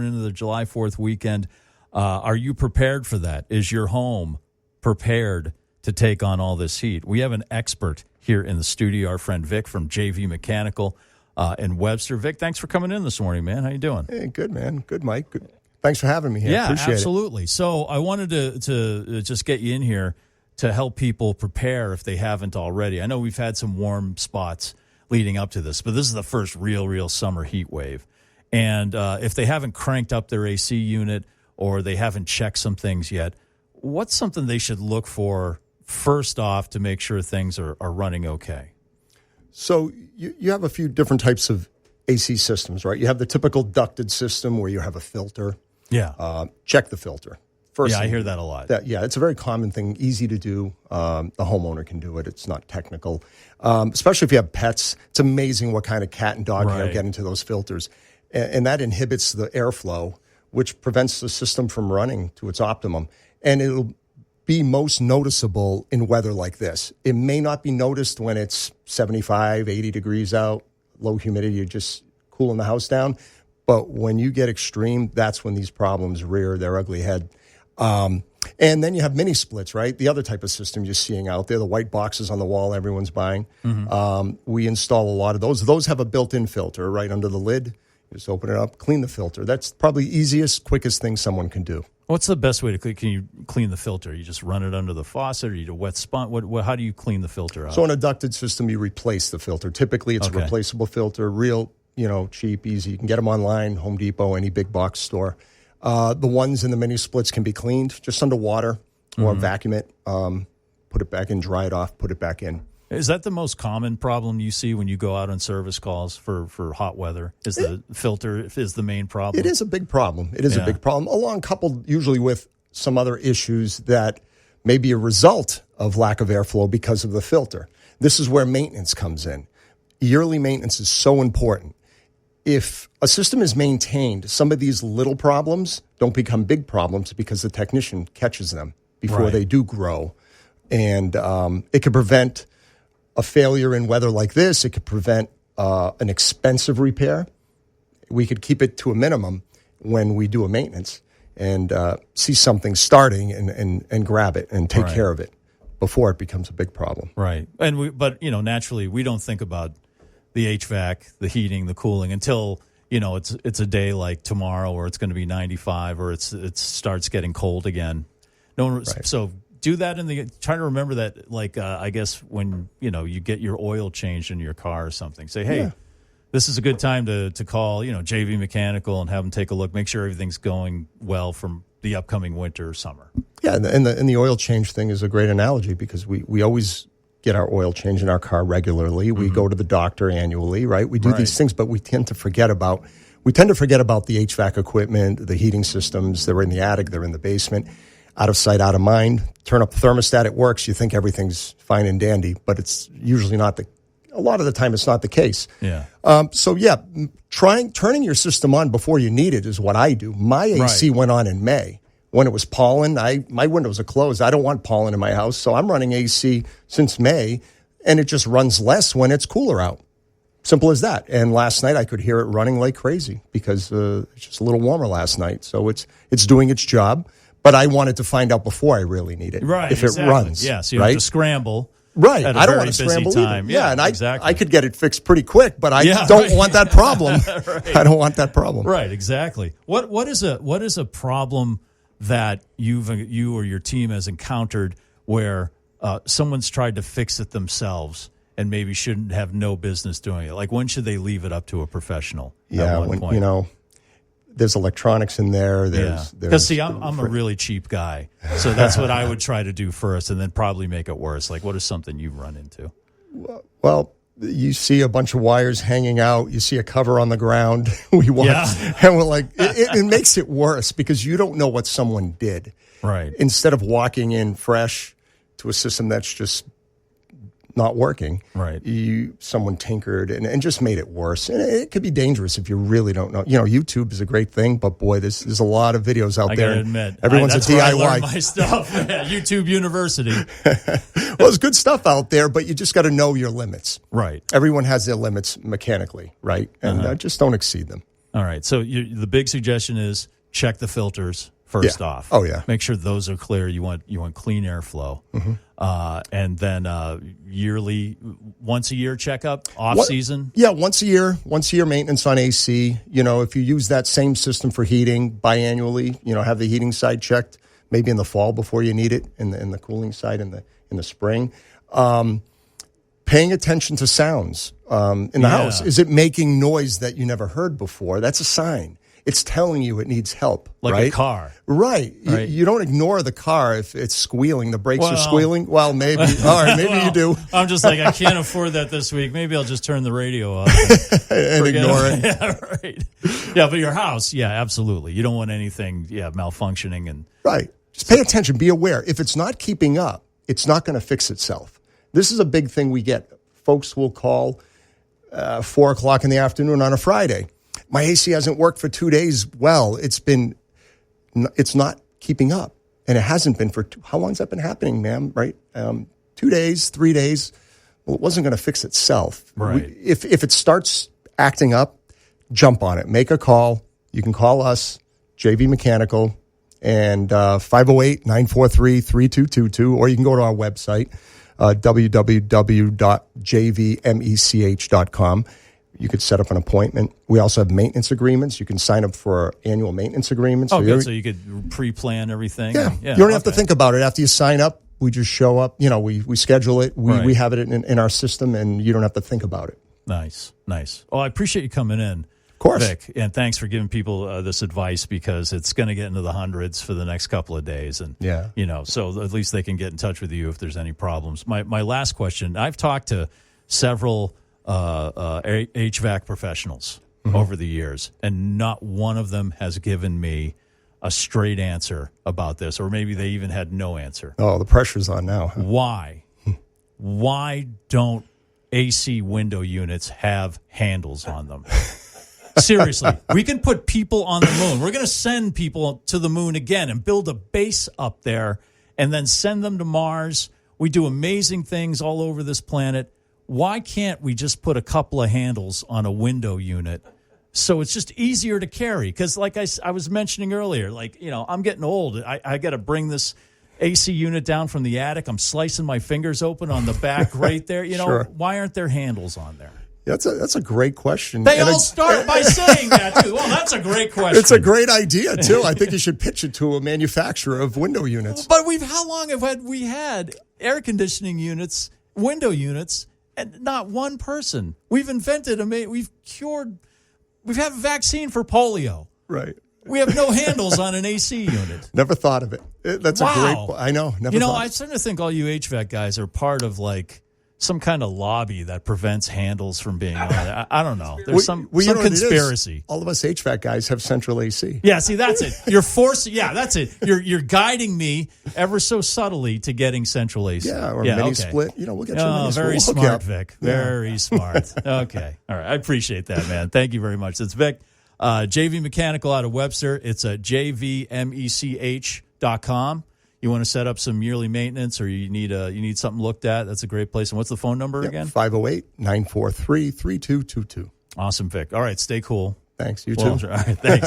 into the July 4th weekend. Are you prepared for that? Is your home prepared to take on all this heat? We have an expert here in the studio, our friend Vic from JV Mechanical in Webster. Vic, thanks for coming in this morning, man. How you doing? Hey, good, man. Good, Mike. Good. Thanks for having me here. Yeah, Appreciate absolutely. So I wanted to just get you in here to help people prepare if they haven't already. I know we've had some warm spots leading up to this, but this is the first real summer heat wave. And if they haven't cranked up their AC unit or they haven't checked some things yet, what's something they should look for first off to make sure things are running okay? So you have a few different types of AC systems, right? You have the typical ducted system where you have a filter. Yeah. Check the filter. First I hear that a lot. It's a very common thing, easy to do. The homeowner can do it. It's not technical. Especially if you have pets. It's amazing what kind of cat and dog hair get into those filters. And that inhibits the airflow, which prevents the system from running to its optimum. And it'll be most noticeable in weather like this. It may not be noticed when it's 75, 80 degrees out, low humidity, you're just cooling the house down. But when you get extreme, that's when these problems rear their ugly head. And then you have mini splits, right? The other type of system you're seeing out there, the white boxes on the wall everyone's buying. Mm-hmm. We install a lot of those. Those have a built-in filter right under the lid. You just open it up, clean the filter. That's probably the easiest, quickest thing someone can do. What's the best way to clean? Can you clean the filter? You just run it under the faucet, or you do a wet sponge? How do you clean the filter out? So in a ducted system, you replace the filter. Typically, it's a replaceable filter, real, cheap, easy. You can get them online, Home Depot, any big box store. The ones in the mini splits can be cleaned just under water or vacuum it, put it back in, dry it off, put it back in. Is that the most common problem you see when you go out on service calls for hot weather? Is the filter is the main problem? It is a big problem. It is a big problem, along coupled usually with some other issues that may be a result of lack of airflow because of the filter. This is where maintenance comes in. Yearly maintenance is so important. If a system is maintained, some of these little problems don't become big problems because the technician catches them before they do grow. And it could prevent a failure in weather like this. It could prevent an expensive repair. We could keep it to a minimum when we do a maintenance and see something starting and grab it and take care of it before it becomes a big problem. Right. But naturally, we don't think about the HVAC, the heating, the cooling until, it's a day like tomorrow where it's going to be 95 or it starts getting cold again. So do that try to remember that, like, I guess when, you get your oil changed in your car or something, say, hey, this is a good time to call, JV Mechanical and have them take a look, make sure everything's going well from the upcoming winter or summer. Yeah. And the oil change thing is a great analogy because we always get our oil change in our car regularly. We go to the doctor annually, right? We do these things, but we tend to forget about the HVAC equipment, the heating systems. They're in the attic, they're in the basement. Out of sight, out of mind. Turn up the thermostat, it works. You think everything's fine and dandy, but it's usually not a lot of the time it's not the case. Yeah. Turning your system on before you need it is what I do. My AC went on in May. When it was pollen, my windows are closed. I don't want pollen in my house, so I'm running AC since May, and it just runs less when it's cooler out. Simple as that. And last night I could hear it running like crazy because it's just a little warmer last night. So it's doing its job. But I wanted to find out before I really need it. Right. If it runs. Yeah, so you have to scramble. Right. At a I don't very want to scramble busy time. either. Yeah, and exactly. I could get it fixed pretty quick, but I don't want that problem. I don't want that problem. Right, exactly. What is a problem that you or your team has encountered where someone's tried to fix it themselves and maybe shouldn't have no business doing it? Like, when should they leave it up to a professional? Yeah, point? There's electronics in there. Because see, I'm a really cheap guy, so that's what I would try to do first, and then probably make it worse. Like, what is something you've run into? Well, you see a bunch of wires hanging out. You see a cover on the ground. We watch, and we're like, it makes it worse because you don't know what someone did. Right. Instead of walking in fresh to a system that's just not working, right? Someone tinkered and just made it worse, and it could be dangerous if you really don't know. YouTube is a great thing, but boy, there's a lot of videos out there. I gotta admit, everyone's that's a DIY. Where I learned my stuff. YouTube University. Well, there's good stuff out there, but you just got to know your limits. Right. Everyone has their limits mechanically, right? And just don't exceed them. All right. So the big suggestion is check the filters first off. Oh, yeah. Make sure those are clear. You want clean airflow. And then yearly, once a year checkup, off season? Yeah, once a year maintenance on AC. If you use that same system for heating biannually, have the heating side checked maybe in the fall before you need it, and the cooling side in the spring. Paying attention to sounds in the house. Is it making noise that you never heard before? That's a sign. It's telling you it needs help. Like right? a car. Right. You don't ignore the car if it's squealing. The brakes are squealing. Well, maybe. All right, maybe you do. I'm just like, I can't afford that this week. Maybe I'll just turn the radio off and ignore it. Yeah, right. Yeah, but your house, absolutely. You don't want anything, malfunctioning. And right. Just pay attention. Be aware. If it's not keeping up, it's not going to fix itself. This is a big thing we get. Folks will call 4 o'clock in the afternoon on a Friday. My AC hasn't worked for 2 days. Well, it's not keeping up. And it hasn't been for, how long's that been happening, ma'am? Right? 2 days, 3 days. Well, it wasn't going to fix itself. Right. If it starts acting up, jump on it. Make a call. You can call us, JV Mechanical, and 508-943-3222, or you can go to our website, www.jvmech.com. You could set up an appointment. We also have maintenance agreements. You can sign up for annual maintenance agreements. Oh, good. So you could pre-plan everything. Yeah. You don't have to think about it. After you sign up, we just show up. We schedule it. We have it in our system, and you don't have to think about it. Nice. Well, I appreciate you coming in. Of course. Vic, and thanks for giving people this advice, because it's going to get into the hundreds for the next couple of days. And, so at least they can get in touch with you if there's any problems. My last question, I've talked to several HVAC professionals over the years, and not one of them has given me a straight answer about this, or maybe they even had no answer. Oh, the pressure's on now. Why don't AC window units have handles on them? Seriously, we can put people on the moon. We're going to send people to the moon again and build a base up there and then send them to Mars. We do amazing things all over this planet. Why can't we just put a couple of handles on a window unit so it's just easier to carry? Because like I was mentioning earlier, I'm getting old. I got to bring this AC unit down from the attic. I'm slicing my fingers open on the back right there. Sure. Why aren't there handles on there? That's a great question. They all start by saying that, too. Well, that's a great question. It's a great idea, too. I think you should pitch it to a manufacturer of window units. But how long have we had air conditioning units, window units, and not one person? We've invented we've had a vaccine for polio. Right. We have no handles on an AC unit. Never thought of it. That's a great, I know. Never thought. I started to think all you HVAC guys are part of some kind of lobby that prevents handles from being on it. I don't know. There's some conspiracy. All of us HVAC guys have central AC. Yeah, see, that's it. You're forcing. Yeah, that's it. You're guiding me ever so subtly to getting central AC. Yeah, or mini split. We'll get you a mini split. Very smart, Vic. Very smart. Okay. All right. I appreciate that, man. Thank you very much. It's Vic, JV Mechanical out of Webster. It's jvmech.com. You want to set up some yearly maintenance, or you need something looked at, that's a great place. And what's the phone number again? 508-943-3222. Awesome, Vic. All right, stay cool. Thanks. You too. All right, thanks.